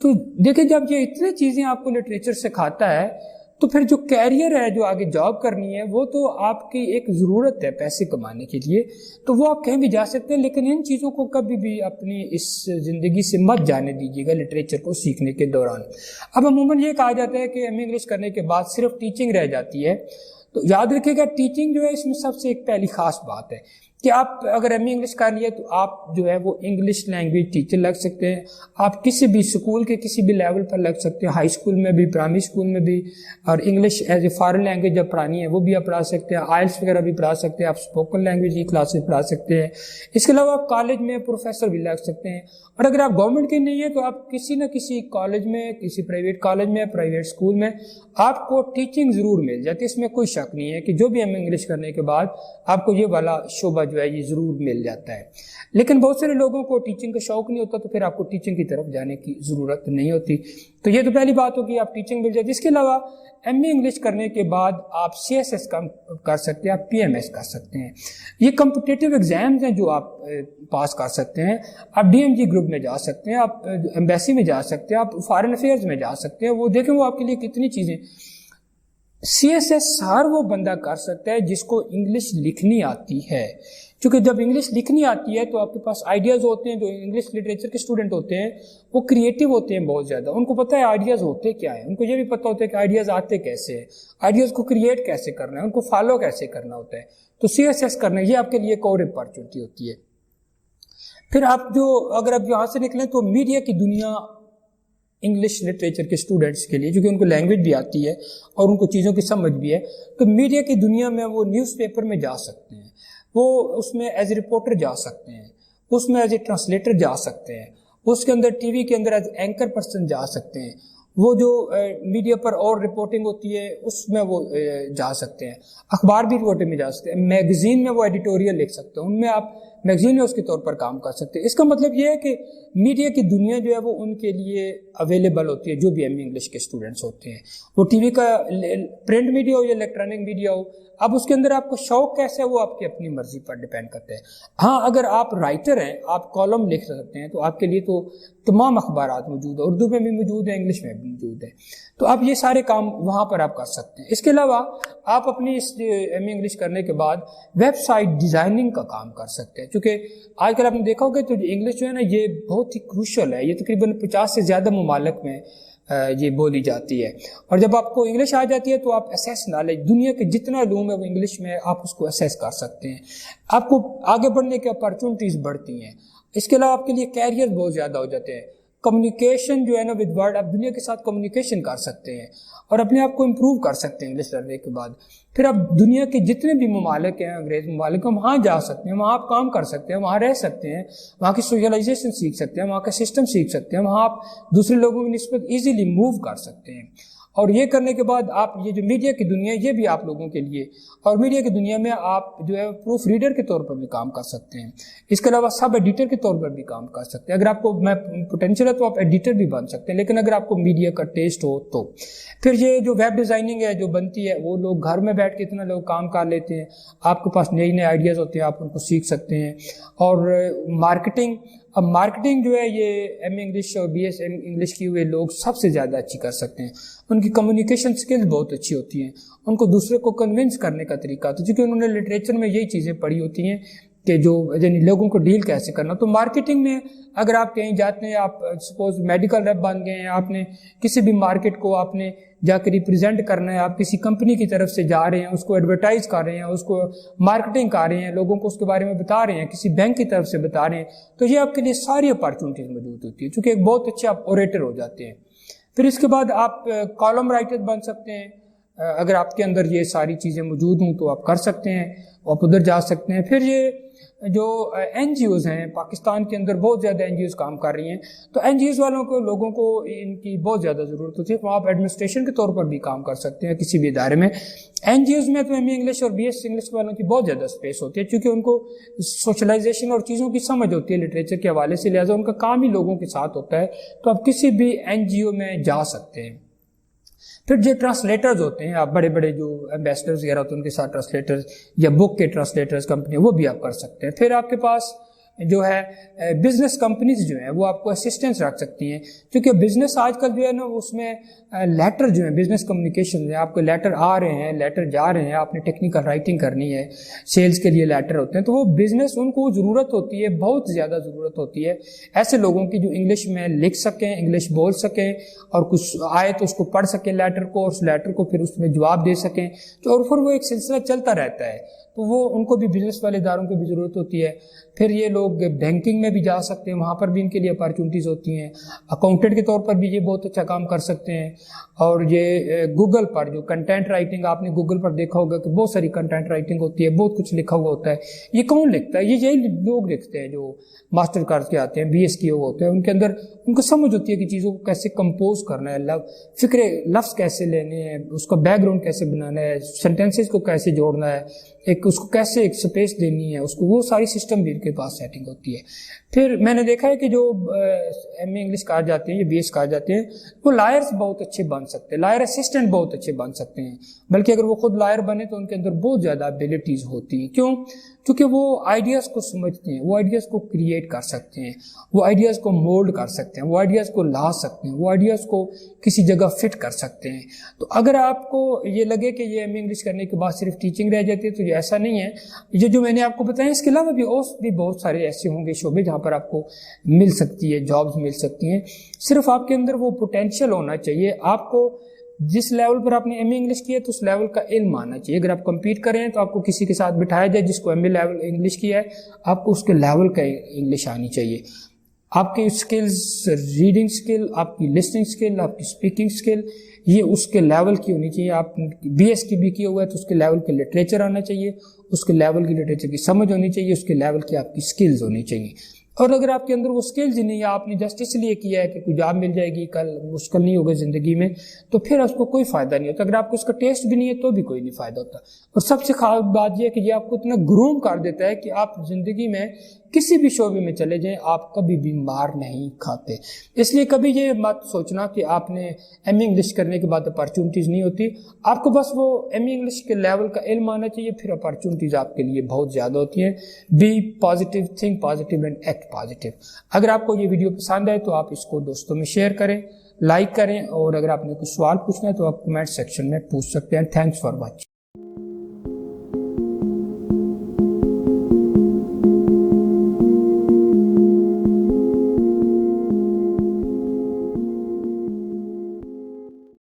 تو دیکھیں جب یہ اتنی چیزیں آپ کو لٹریچر سکھاتا ہے تو پھر جو کیریئر ہے جو آگے جاب کرنی ہے وہ تو آپ کی ایک ضرورت ہے پیسے کمانے کے لیے، تو وہ آپ کہیں بھی جا سکتے ہیں، لیکن ان چیزوں کو کبھی بھی اپنی اس زندگی سے مت جانے دیجیے گا لٹریچر کو سیکھنے کے دوران۔ اب عموماً یہ کہا جاتا ہے کہ ایم اے انگلش کرنے کے بعد صرف ٹیچنگ رہ جاتی ہے، تو یاد رکھیے گا ٹیچنگ جو ہے اس میں سب سے ایک پہلی خاص بات ہے کہ آپ اگر ایم اے انگلش کر لیے تو آپ جو ہے وہ انگلش لینگویج ٹیچر لگ سکتے ہیں، آپ کسی بھی اسکول کے کسی بھی لیول پر لگ سکتے ہیں، ہائی اسکول میں بھی، پرائمری اسکول میں بھی، اور English as a foreign language جب پڑھانی ہے وہ بھی آپ پڑھا سکتے ہیں، آئلس وغیرہ بھی پڑھا سکتے ہیں، آپ اسپوکن لینگویج کی کلاسز پڑھا سکتے ہیں، اس کے علاوہ آپ کالج میں پروفیسر بھی لگ سکتے ہیں، اور اگر آپ گورنمنٹ کے نہیں ہیں تو آپ کسی نہ کسی کالج میں، کسی پرائیویٹ کالج میں، پرائیویٹ اسکول میں آپ کو ٹیچنگ ضرور مل جاتی ہے، اس میں کوئی شک نہیں ہے کہ جو بھی ایم اے انگلش کرنے کے بعد آپ کو یہ والا شعبہ جو ہے یہ ضرور مل جاتا ہے۔ لیکن بہت سارے لوگوں کو ٹیچنگ کا شوق نہیں ہوتا تو پھر آپ کو ٹیچنگ کی طرف جانے کی ضرورت نہیں ہوتی، تو یہ تو پہلی بات ہوگی، آپ ٹیچنگ مل جاتی ہے۔ اس کے علاوہ ایم اے انگلش کرنے کے بعد آپ سی ایس ایس کر سکتے ہیں، آپ پی ایم ایس کر سکتے ہیں، یہ کمپٹیٹیو ایگزامز ہیں جو آپ پاس کر سکتے ہیں، آپ ڈی ایم جی گروپ میں جا سکتے ہیں، آپ ایمبیسی میں جا سکتے ہیں، آپ فارن افیئرز میں جا سکتے ہیں، وہ دیکھیں وہ آپ کے لیے کتنی چیزیں۔ سی ایس ایس ہر وہ بندہ کر سکتا ہے جس کو انگلش لکھنی آتی ہے، کیونکہ جب انگلش لکھنی آتی ہے تو آپ کے پاس آئیڈیاز ہوتے ہیں، جو انگلش لٹریچر کے اسٹوڈنٹ ہوتے ہیں وہ کریٹیو ہوتے ہیں بہت زیادہ، ان کو پتہ ہے آئیڈیاز ہوتے کیا ہیں، ان کو یہ بھی پتہ ہوتا ہے کہ آئیڈیاز آتے کیسے ہیں، آئیڈیاز کو کریٹ کیسے کرنا ہے، ان کو فالو کیسے کرنا ہوتا ہے، تو سی ایس ایس کرنا یہ آپ کے لیے ایک اور اپارچونٹی ہوتی ہے۔ پھر آپ جو اگر آپ یہاں سے نکلیں تو میڈیا کی دنیا انگلش لٹریچر کے اسٹوڈنٹس کے لیے، کیونکہ ان کو لینگویج بھی آتی ہے اور ان کو چیزوں کی سمجھ بھی ہے، تو میڈیا کی دنیا میں وہ نیوز پیپر میں جا سکتے ہیں، وہ اس میں ایز اے رپورٹر جا سکتے ہیں، اس میں ایز اے ٹرانسلیٹر جا سکتے ہیں، اس کے اندر ٹی وی کے اندر ایز اینکر پرسن جا سکتے ہیں، وہ جو میڈیا پر اور رپورٹنگ ہوتی ہے اس میں وہ جا سکتے ہیں، اخبار بھی رپورٹنگ میں جا سکتے ہیں، میگزین میں وہ ایڈیٹوریل لکھ سکتے ہیں، ان میں آپ میگزین میں اس کے طور پر کام کر سکتے ہیں۔ اس کا مطلب یہ ہے کہ میڈیا کی دنیا جو ہے وہ ان کے لیے اویلیبل ہوتی ہے جو بھی ایم اے انگلش کے اسٹوڈنٹس ہوتے ہیں، وہ ٹی وی کا پرنٹ میڈیا ہو یا الیکٹرانک میڈیا ہو، اب اس کے اندر آپ کو شوق کیسا ہے وہ آپ کی اپنی مرضی پر ڈیپینڈ کرتا ہے۔ ہاں اگر آپ رائٹر ہیں، آپ کالم لکھ سکتے ہیں، تو آپ کے لیے تو تمام اخبارات موجود ہیں، اردو میں بھی موجود ہیں، انگلش میں بھی موجود ہیں، تو آپ یہ سارے کام وہاں پر آپ کر سکتے ہیں۔ اس کے علاوہ آپ اپنی اس ایم اے انگلش کرنے کے بعد ویب سائٹ ڈیزائننگ کا کام کر سکتے ہیں، کیونکہ آج کل آپ نے دیکھا ہوگا تو انگلش جو ہے نا یہ بہت ہی کروشل ہے، یہ تقریباً 50 سے زیادہ ممالک میں یہ بولی جاتی ہے، اور جب آپ کو انگلش آ جاتی ہے تو آپ اسیس نالج، دنیا کے جتنا علوم ہے وہ انگلش میں آپ اس کو اسیس کر سکتے ہیں، آپ کو آگے بڑھنے کی اپارچونٹیز بڑھتی ہیں۔ اس کے علاوہ آپ کے لیے کیریئر بہت زیادہ ہو جاتے ہیں، کمیونیکیشن جو ہے نا ود ورڈ، آپ دنیا کے ساتھ کمیونیکیشن کر سکتے ہیں اور اپنے آپ کو امپروو کر سکتے ہیں انگلش لرنے کے بعد۔ پھر آپ دنیا کے جتنے بھی ممالک ہیں، انگریز ممالک ہیں، وہاں جا سکتے ہیں، وہاں آپ کام کر سکتے ہیں، وہاں رہ سکتے ہیں، وہاں کی سوشلائزیشن سیکھ سکتے ہیں، وہاں کا سسٹم سیکھ سکتے ہیں، وہاں آپ دوسرے لوگوں کی نسبت ایزیلی موو کر سکتے ہیں، اور یہ کرنے کے بعد آپ یہ جو میڈیا کی دنیا ہے یہ بھی آپ لوگوں کے لیے، اور میڈیا کی دنیا میں آپ جو ہے پروف ریڈر کے طور پر بھی کام کر سکتے ہیں، اس کے علاوہ سب ایڈیٹر کے طور پر بھی کام کر سکتے ہیں، اگر آپ کو میں پوٹینشیل ہے تو آپ ایڈیٹر بھی بن سکتے ہیں، لیکن اگر آپ کو میڈیا کا ٹیسٹ ہو تو۔ پھر یہ جو ویب ڈیزائننگ ہے جو بنتی ہے وہ لوگ گھر میں بیٹھ کے اتنا لوگ کام کر لیتے ہیں، آپ کے پاس نئے نئے آئیڈیاز ہوتے ہیں، آپ ان کو سیکھ سکتے ہیں۔ اور مارکیٹنگ، اب مارکیٹنگ جو ہے یہ ایم اے انگلش اور بی ایس انگلش کی ہوئے لوگ سب سے زیادہ اچھی کر سکتے ہیں، ان کی کمیونیکیشن سکلز بہت اچھی ہوتی ہیں، ان کو دوسرے کو کنونس کرنے کا طریقہ آتا ہے، کیونکہ انہوں نے لٹریچر میں یہی چیزیں پڑھی ہوتی ہیں کہ جو یعنی لوگوں کو ڈیل کیسے کرنا۔ تو مارکیٹنگ میں اگر آپ کہیں جاتے ہیں، آپ سپوز میڈیکل ریپ بن گئے ہیں، آپ نے کسی بھی مارکیٹ کو آپ نے جا کے ریپرزینٹ کرنا ہے، آپ کسی کمپنی کی طرف سے جا رہے ہیں، اس کو ایڈورٹائز کر رہے ہیں، اس کو مارکیٹنگ کر رہے ہیں، لوگوں کو اس کے بارے میں بتا رہے ہیں، کسی بینک کی طرف سے بتا رہے ہیں، تو یہ آپ کے لیے ساری اپارچونٹیز موجود ہوتی ہے، چونکہ ایک بہت اچھے آپ اوریٹر ہو جاتے ہیں۔ پھر اس کے بعد آپ کالم رائٹر بن سکتے ہیں، اگر آپ کے اندر یہ ساری چیزیں موجود ہوں تو آپ کر سکتے ہیں، آپ ادھر جا سکتے ہیں۔ پھر یہ جو این جی اوز ہیں پاکستان کے اندر بہت زیادہ این جی اوز کام کر رہی ہیں، تو این جی اوز والوں کو لوگوں کو ان کی بہت زیادہ ضرورت ہوتی ہے، وہاں آپ ایڈمنسٹریشن کے طور پر بھی کام کر سکتے ہیں کسی بھی ادارے میں۔ این جی اوز میں تو ایم اے انگلش اور بی ایس انگلش والوں کی بہت زیادہ اسپیس ہوتی ہے، چونکہ ان کو سوشلائزیشن اور چیزوں کی سمجھ ہوتی ہے لٹریچر کے حوالے سے، لہٰذا ان کا کام ہی لوگوں کے ساتھ ہوتا ہے، تو آپ کسی بھی این جی او میں جا سکتے ہیں۔ پھر جو ٹرانسلیٹرز ہوتے ہیں، آپ بڑے بڑے جو ایمبیسڈرز وغیرہ ہوتے ہیں ان کے ساتھ ٹرانسلیٹرز یا بک کے ٹرانسلیٹرز کمپنی وہ بھی آپ کر سکتے ہیں۔ پھر آپ کے پاس جو ہے بزنس کمپنیز جو ہیں وہ آپ کو اسسٹنس رکھ سکتی ہیں، کیونکہ بزنس آج کل جو ہے نا اس میں لیٹر جو ہیں بزنس کمیونیکیشن آپ کو لیٹر آ رہے ہیں، لیٹر جا رہے ہیں، آپ نے ٹیکنیکل رائٹنگ کرنی ہے، سیلز کے لیے لیٹر ہوتے ہیں، تو وہ بزنس ان کو ضرورت ہوتی ہے، بہت زیادہ ضرورت ہوتی ہے ایسے لوگوں کی جو انگلش میں لکھ سکیں، انگلش بول سکیں، اور کچھ آئے تو اس کو پڑھ سکیں لیٹر کو، اور اس لیٹر کو پھر اس میں جواب دے سکیں، تو اور پھر وہ ایک سلسلہ چلتا رہتا ہے، تو وہ ان کو بھی بزنس والے اداروں کو بھی ضرورت ہوتی ہے۔ پھر یہ لوگ بینکنگ میں بھی جا سکتے ہیں، وہاں پر بھی ان کے لیے اپارچونیٹیز ہوتی ہیں، اکاؤنٹنٹ کے طور پر بھی یہ بہت اچھا کام کر سکتے ہیں، اور یہ گوگل پر جو کنٹینٹ رائٹنگ آپ نے گوگل پر دیکھا ہوگا کہ بہت ساری کنٹینٹ رائٹنگ ہوتی ہے، بہت کچھ لکھا ہوا ہوتا ہے، یہ کون لکھتا ہے؟ یہ یہی لوگ لکھتے ہیں جو ماسٹر کورس کے آتے ہیں، بی ایس کیے ہوئے ہوتے ہیں، ان کے اندر ان کو سمجھ ہوتی ہے کہ چیزوں کو کیسے کمپوز کرنا ہے، فکر لفظ کیسے لینے ہیں، اس کا بیک گراؤنڈ کیسے بنانا ہے، سینٹینسز کو کیسے جوڑنا ہے، ایک اس کو کیسے ایک سپیس دینی ہے، اس کو وہ ساری سسٹم بھی ان کے پاس سیٹنگ ہوتی ہے۔ پھر میں نے دیکھا ہے کہ جو ایم اے انگلش کہا جاتے ہیں یا بی ایس کہا جاتے ہیں، وہ لائرز بہت اچھے بن سکتے ہیں، لائر اسسٹنٹ بہت اچھے بن سکتے ہیں، بلکہ اگر وہ خود لائر بنے تو ان کے اندر بہت زیادہ ابیلٹیز ہوتی ہیں۔ کیوں؟ کیونکہ وہ آئیڈیاز کو سمجھتے ہیں، وہ آئیڈیاز کو کریٹ کر سکتے ہیں، وہ آئیڈیاز کو مولڈ کر سکتے ہیں، وہ آئیڈیاز کو لا سکتے ہیں، وہ آئیڈیاز کو کسی جگہ فٹ کر سکتے ہیں۔ تو اگر آپ کو یہ لگے کہ یہ ایم اے انگلش کرنے کے بعد صرف ٹیچنگ رہ جاتی ہے تو یہ ایسا نہیں ہے، یہ جو میں نے آپ کو بتایا اس کے علاوہ بھی اور بھی بہت سارے ایسے ہوں گے شعبے جہاں پر آپ کو مل سکتی ہے، جابز مل سکتی ہیں، صرف آپ کے اندر وہ پوٹینشیل ہونا چاہیے۔ آپ کو جس لیول پر آپ نے ایم اے انگلش کیا ہے تو اس لیول کا علم آنا چاہیے۔ اگر آپ کمپیٹ کر رہے ہیں تو آپ کو کسی کے ساتھ بٹھایا جائے جس کو ایم اے لیول انگلش کیا ہے، آپ کو اس کے لیول کا انگلش آنی چاہیے۔ آپ کی اسکلز، ریڈنگ اسکل، آپ کی لسننگ اسکل، آپ کی اسپیکنگ اسکل، یہ اس کے لیول کی ہونی چاہیے۔ آپ بی ایس کی بھی کیا ہوا ہے تو اس کے لیول کے لٹریچر آنا چاہیے، اس کے لیول کی لٹریچر کی سمجھ ہونی چاہیے، اس کے لیول کی آپ کی اسکلز ہونی چاہیے۔ اور اگر آپ کے اندر وہ اسکلز ہی نہیں ہے، آپ نے جسٹ اس لیے کیا ہے کہ کوئی جاب مل جائے گی، کل مشکل نہیں ہوگا زندگی میں، تو پھر اس کو کوئی فائدہ نہیں ہوتا۔ اگر آپ کو اس کا ٹیسٹ بھی نہیں ہے تو بھی کوئی نہیں فائدہ ہوتا۔ اور سب سے خاص بات یہ ہے کہ یہ آپ کو اتنا گروم کر دیتا ہے کہ آپ زندگی میں کسی بھی شعبے میں چلے جائیں آپ کبھی بھی مار نہیں کھاتے۔ اس لیے کبھی یہ مت سوچنا کہ آپ نے ایم اے انگلش کرنے کے بعد اپارچونیٹیز نہیں ہوتی، آپ کو بس وہ ایم اے انگلش کے لیول کا علم آنا چاہیے، پھر اپارچونیٹیز آپ کے لیے بہت زیادہ ہوتی ہیں۔ Be positive, think positive and act positive. اگر آپ کو یہ ویڈیو پسند آئے تو آپ اس کو دوستوں میں شیئر کریں، لائک کریں، اور اگر آپ نے کوئی سوال پوچھنا ہے تو آپ کمنٹ سیکشن میں پوچھ سکتے ہیں۔ Thanks for watching.